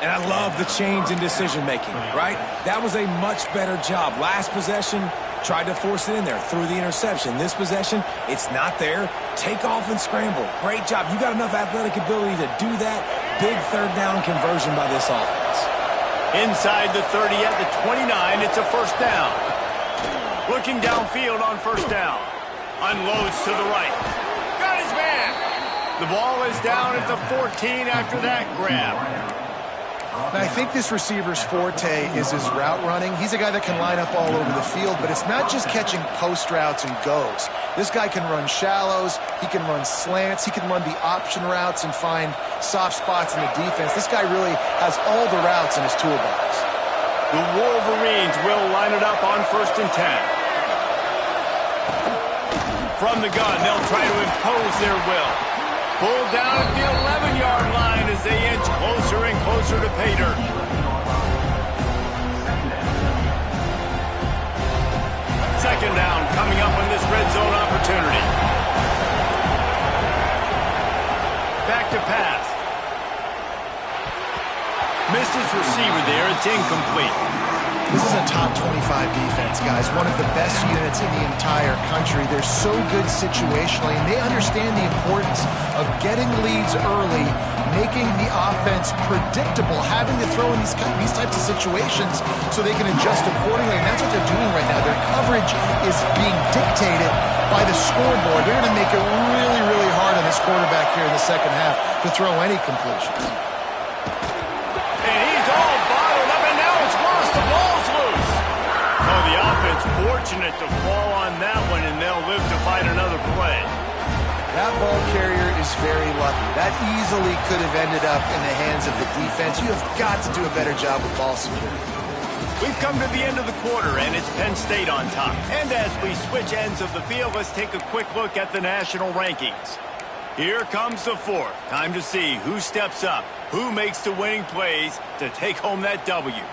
And I love the change in decision-making, right? That was a much better job. Last possession, tried to force it in there, threw the interception. This possession, it's not there. Take off and scramble. Great job. You got enough athletic ability to do that. Big third down conversion by this offense. Inside the 30 at the 29, it's a first down. Looking downfield on first down. Unloads to the right. Got his man. The ball is down at the 14 after that grab. And I think this receiver's forte is his route running. He's a guy that can line up all over the field, but it's not just catching post routes and goes. This guy can run shallows, he can run slants, he can run the option routes and find soft spots in the defense. This guy really has all the routes in his toolbox. The Wolverines will line it up on 1st and 10. From the gun, they'll try to impose their will. Pulled down at the 11-yard line as they inch closer and closer to pay dirt. Second down coming up on this red zone opportunity. Back to pass. Missed his receiver there. It's incomplete. This is a top 25 defense, guys. One of the best units in the entire country. They're so good situationally, and they understand the importance of getting leads early, making the offense predictable, having to throw in these types of situations so they can adjust accordingly, and that's what they're doing right now. Their coverage is being dictated by the scoreboard. They're going to make it really, really hard on this quarterback here in the second half to throw any completions. And he's all bottled up, and now it's lost. The ball's loose. Oh, the offense fortunate to fall on that one, and they'll live to fight another play. That ball carrier is very lucky. That easily could have ended up in the hands of the defense. You have got to do a better job with ball security. We've come to the end of the quarter, and it's Penn State on top. And as we switch ends of the field, let's take a quick look at the national rankings. Here comes the fourth. Time to see who steps up, who makes the winning plays to take home that W.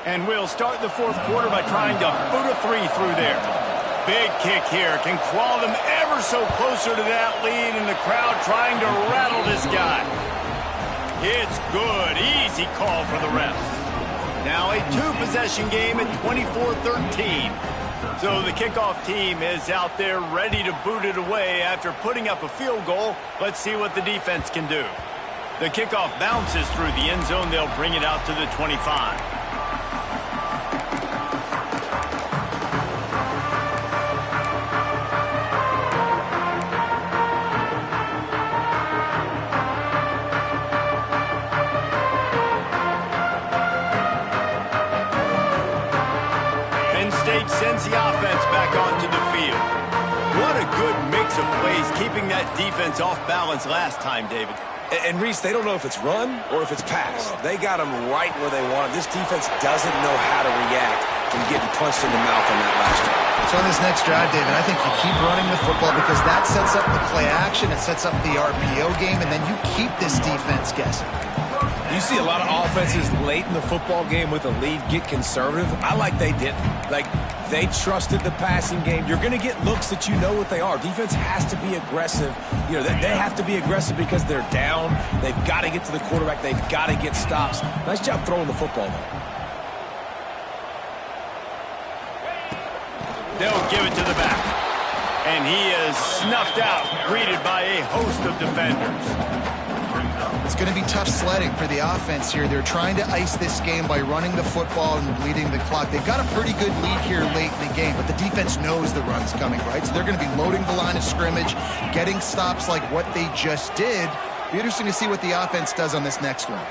And we'll start the fourth quarter by trying to boot a three through there. Big kick here can crawl them ever so closer to that lead, and the crowd trying to rattle this guy. It's good. Easy call for the refs. Now a two-possession game at 24-13. So the kickoff team is out there ready to boot it away after putting up a field goal. Let's see what the defense can do. The kickoff bounces through the end zone. They'll bring it out to the 25. Sends the offense back onto the field. What a good mix of plays, keeping that defense off balance last time, David. And Reese, they don't know if it's run or if it's pass. They got them right where they want them. This defense doesn't know how to react from getting punched in the mouth on that last drive. So on this next drive, David, I think you keep running the football because that sets up the play action, it sets up the RPO game, and then you keep this defense guessing. see a lot of offenses late in the football game with a lead get conservative. I like they didn't. Like, they trusted the passing game. You're going to get looks that you know what they are. Defense has to be aggressive. You know, they have to be aggressive because they're down. They've got to get to the quarterback. They've got to get stops. Nice job throwing the football, though. They'll give it to the back. And he is snuffed out, greeted by a host of defenders. It's going to be tough sledding for the offense here. They're trying to ice this game by running the football and bleeding the clock. They've got a pretty good lead here late in the game, but the defense knows the run's coming, right? So they're going to be loading the line of scrimmage, getting stops like what they just did. Be interesting to see what the offense does on this next one.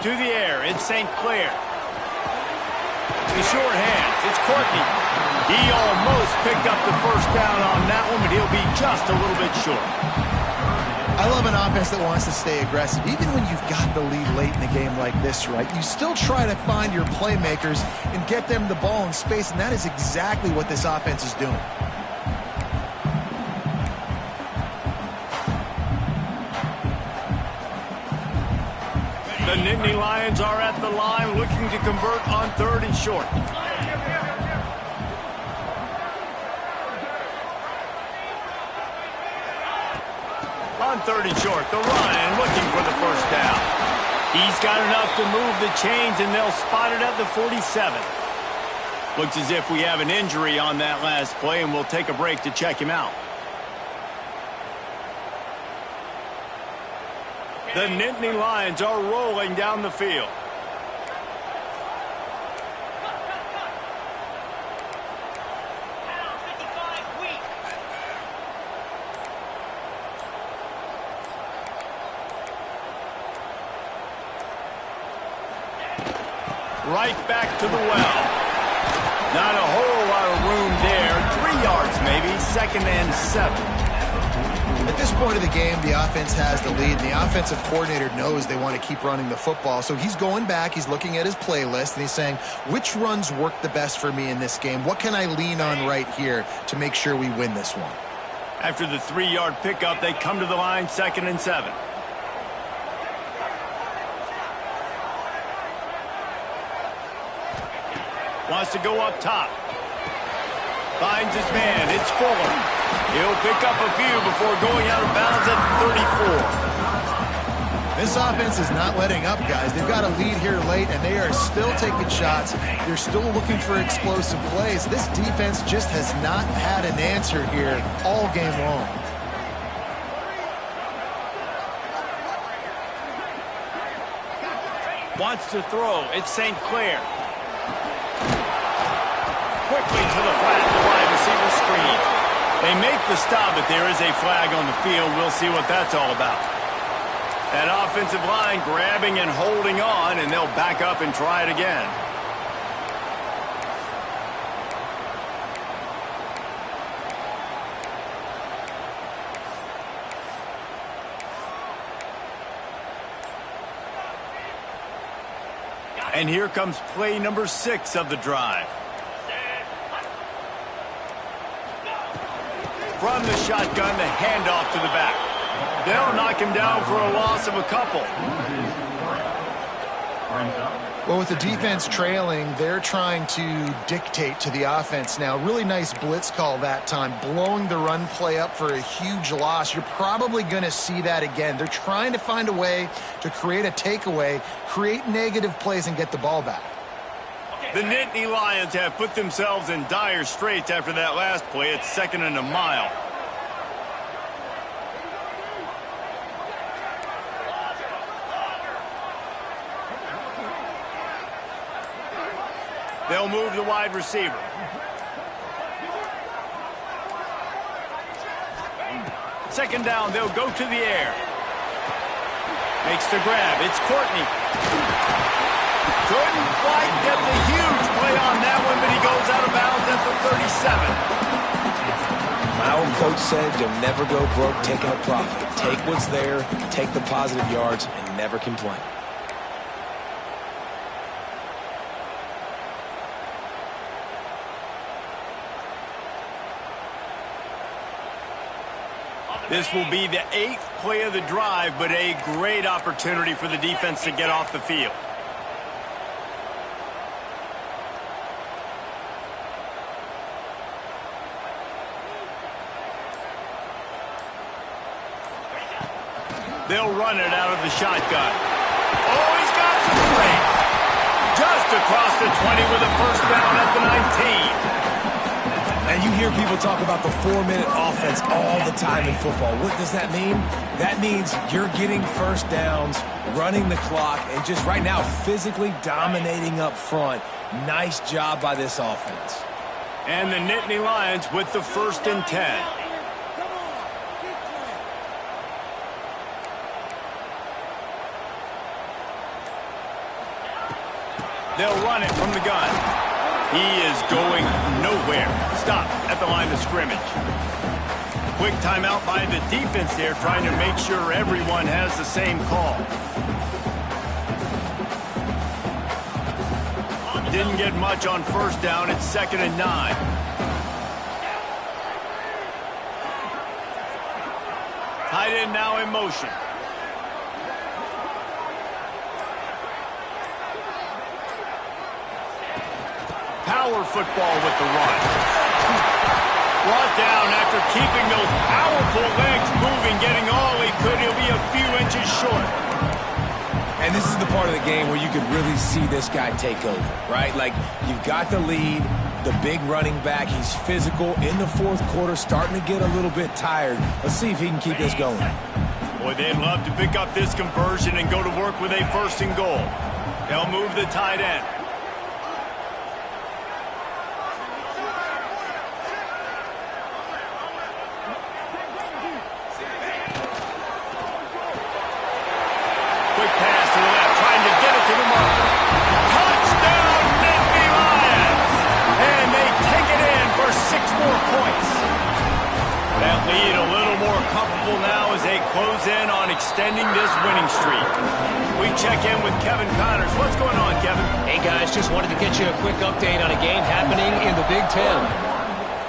To the air, it's St. Clair. The short hands, it's Courtney. He almost picked up the first down on that one, but he'll be just a little bit short. I love an offense that wants to stay aggressive. Even when you've got the lead late in the game like this, right, you still try to find your playmakers and get them the ball in space, and that is exactly what this offense is doing. The Nittany Lions are at the line looking to convert on 3rd and short. On 3rd and short, the Lion looking for the first down. He's got enough to move the chains, and they'll spot it at the 47. Looks as if we have an injury on that last play, and we'll take a break to check him out. The Nittany Lions are rolling down the field. Right back to the well. Not a whole lot of room there. 3 yards maybe, 2nd and 7. At this point of the game, the offense has the lead, and the offensive coordinator knows they want to keep running the football. So he's going back, he's looking at his playlist, and he's saying, which runs work the best for me in this game? What can I lean on right here to make sure we win this one? After the 3-yard pickup, they come to the line, 2nd and 7. Wants to go up top. Finds his man. It's Fuller. He'll pick up a few before going out of bounds at 34. This offense is not letting up, guys. They've got a lead here late, and they are still taking shots. They're still looking for explosive plays. This defense just has not had an answer here all game long. Wants to throw. It's St. Clair. Quickly to the flat, the wide receiver screen. They make the stop, but there is a flag on the field. We'll see what that's all about. That offensive line grabbing and holding on, and they'll back up and try it again. And here comes play number 6 of the drive. From the shotgun, the handoff to the back. They'll knock him down for a loss of a couple. Well, with the defense trailing, they're trying to dictate to the offense now. Really nice blitz call that time, blowing the run play up for a huge loss. You're probably going to see that again. They're trying to find a way to create a takeaway, create negative plays, and get the ball back. The Nittany Lions have put themselves in dire straits after that last play. It's 2nd and a mile. They'll move the wide receiver. Second down, they'll go to the air. Makes the grab. It's Courtney. Couldn't quite get the huge play on that one, but he goes out of bounds at the 37. My old coach said you'll never go broke taking a profit. Take what's there, take the positive yards, and never complain. This will be the 8th play of the drive, but a great opportunity for the defense to get off the field. They'll run it out of the shotgun. Oh, he's got some strength. Just across the 20 with a first down at the 19. And you hear people talk about the 4-minute offense all the time in football. What does that mean? That means you're getting first downs, running the clock, and just right now physically dominating up front. Nice job by this offense. And the Nittany Lions with the 1st and 10. They'll run it from the gun. He is going nowhere. Stop at the line of scrimmage. Quick timeout by the defense there, trying to make sure everyone has the same call. Didn't get much on first down. It's 2nd and 9. Tight end now in motion. Power football with the run. Brought down after keeping those powerful legs moving, getting all he could. He'll be a few inches short. And this is the part of the game where you could really see this guy take over, right? Like, you've got the lead, the big running back. He's physical in the 4th quarter, starting to get a little bit tired. Let's see if he can keep this going. Boy, they'd love to pick up this conversion and go to work with a 1st and goal. They'll move the tight end. In on extending this winning streak. We check in with Kevin Connors. What's going on, Kevin? Hey, guys, just wanted to get you a quick update on a game happening in the Big Ten.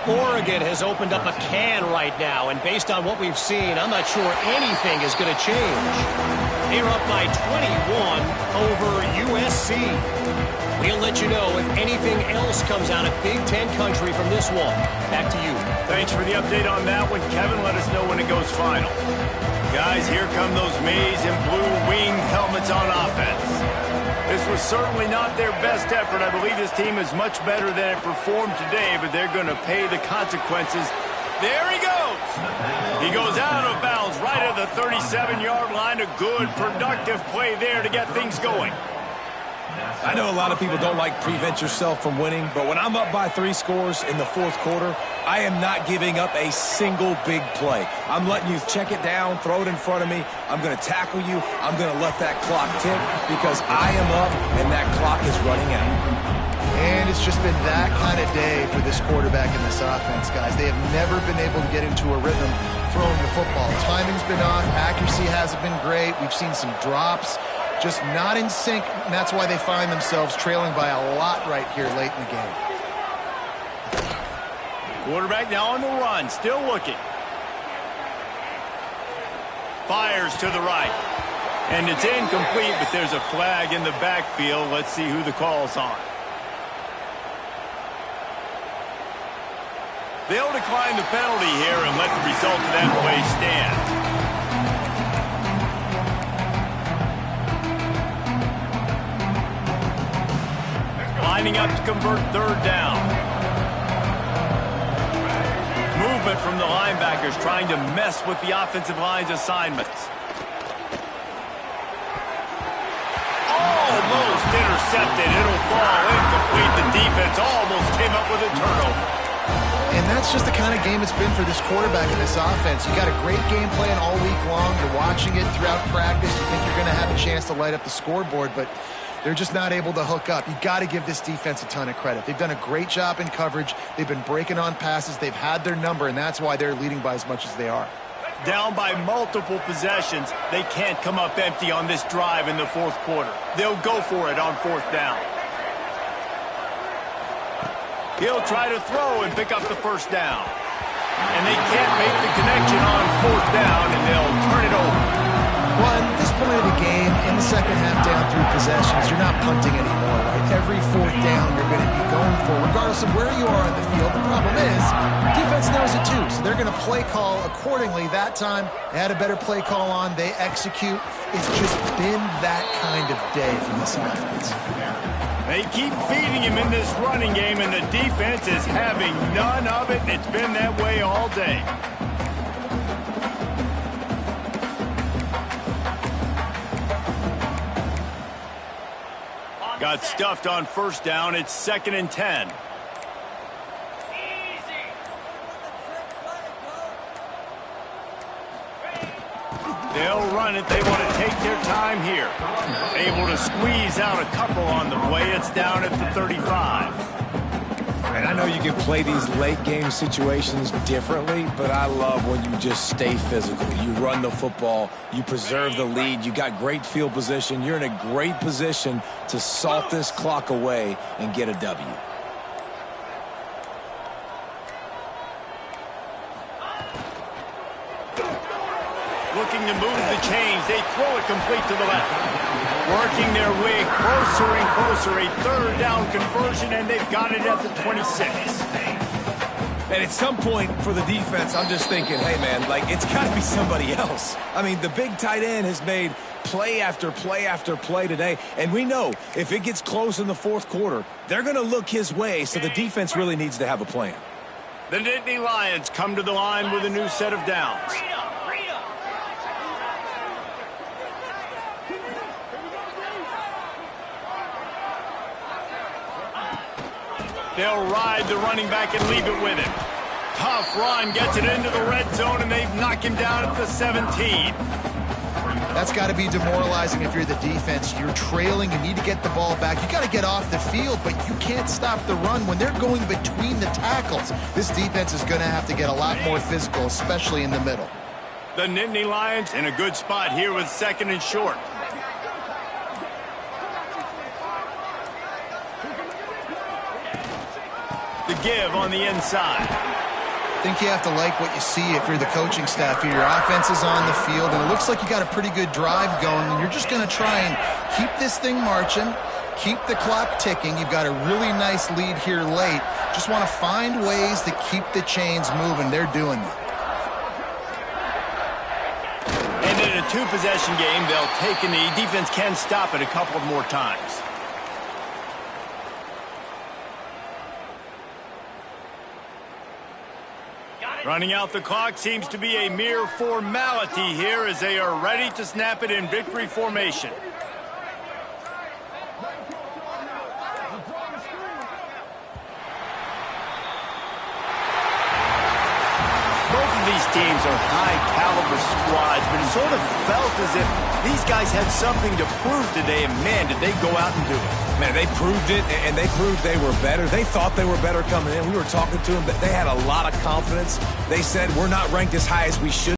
Oregon has opened up a can right now, and based on what we've seen, I'm not sure anything is going to change. They're up by 21 over USC. We'll let you know if anything else comes out of Big Ten country from this one. Back to you. Thanks for the update on that one, Kevin. Let us know when it goes final. Guys, here come those maize and blue winged helmets on offense. This was certainly not their best effort. I believe this team is much better than it performed today, but they're going to pay the consequences. There he goes. He goes out of bounds right at the 37-yard line. A good, productive play there to get things going. I know a lot of people don't like prevent yourself from winning, but when I'm up by 3 scores in the 4th quarter, I am not giving up a single big play. I'm letting you check it down, throw it in front of me. I'm going to tackle you. I'm going to let that clock tick because I am up and that clock is running out. And it's just been that kind of day for this quarterback in this offense, guys. They have never been able to get into a rhythm throwing the football. Timing's been off. Accuracy hasn't been great. We've seen some drops. Just not in sync, and that's why they find themselves trailing by a lot right here late in the game. Quarterback now on the run, still looking. Fires to the right. And it's incomplete, but there's a flag in the backfield. Let's see who the call's on. They'll decline the penalty here and let the result of that play stand. Lining up to convert 3rd down. Movement from the linebackers trying to mess with the offensive line's assignments. Almost intercepted. It'll fall incomplete. The defense almost came up with a turnover. And that's just the kind of game it's been for this quarterback in this offense. You got a great game plan all week long. You're watching it throughout practice. You think you're going to have a chance to light up the scoreboard, but they're just not able to hook up. You got to give this defense a ton of credit. They've done a great job in coverage. They've been breaking on passes. They've had their number, and that's why they're leading by as much as they are. Down by multiple possessions, they can't come up empty on this drive in the 4th quarter. They'll go for it on 4th down. He'll try to throw and pick up the 1st down. And they can't make the connection on fourth down, and they'll turn it over. Well, at this point of the game, in the second half down through possessions, you're not punting anymore, right? Every fourth down you're going to be going for, regardless of where you are on the field. The problem is, defense knows it too, so they're going to play call accordingly. That time, they had a better play call on. They execute. It's just been that kind of day for this offense. They keep feeding him in this running game, and the defense is having none of it. It's been that way all day. Got stuffed on first down. It's 2nd and 10. They'll run it. They want to take their time here. Able to squeeze out a couple on the play. It's down at the 35. And I know you can play these late game situations differently, but I love when you just stay physical. You run the football, you preserve the lead, you got great field position, you're in a great position to salt this clock away and get a W. Looking to move the chains. They throw it complete to the left. Working their way closer and closer. A third down conversion, and they've got it at the 26. And at some point for the defense, I'm just thinking, hey, man, like, it's got to be somebody else. I mean, the big tight end has made play after play after play today. And we know if it gets close in the fourth quarter, they're going to look his way, so the defense really needs to have a plan. The Nittany Lions come to the line with a new set of downs. They'll ride the running back and leave it with him. Tough run, gets it into the red zone, and they've knocked him down at the 17. That's got to be demoralizing if you're the defense. You're trailing, you need to get the ball back. You got to get off the field, but you can't stop the run when they're going between the tackles. This defense is going to have to get a lot more physical, especially in the middle. The Nittany Lions in a good spot here with 2nd and short. The give on the inside. I think you have to like what you see if you're the coaching staff here. Your offense is on the field, and it looks like you got a pretty good drive going, and you're just going to try and keep this thing marching, keep the clock ticking. You've got a really nice lead here late. Just want to find ways to keep the chains moving. They're doing that. And in a two-possession game, they'll take a knee. Defense can stop it a couple of more times. Running out the clock seems to be a mere formality here as they are ready to snap it in victory formation. Both of these teams are high-caliber squads, but it sort of felt as if these guys had something to prove today, and man, did they go out and do it. Man, they proved it, and they proved they were better. They thought they were better coming in. We were talking to them, but they had a lot of confidence. They said, we're not ranked as high as we should.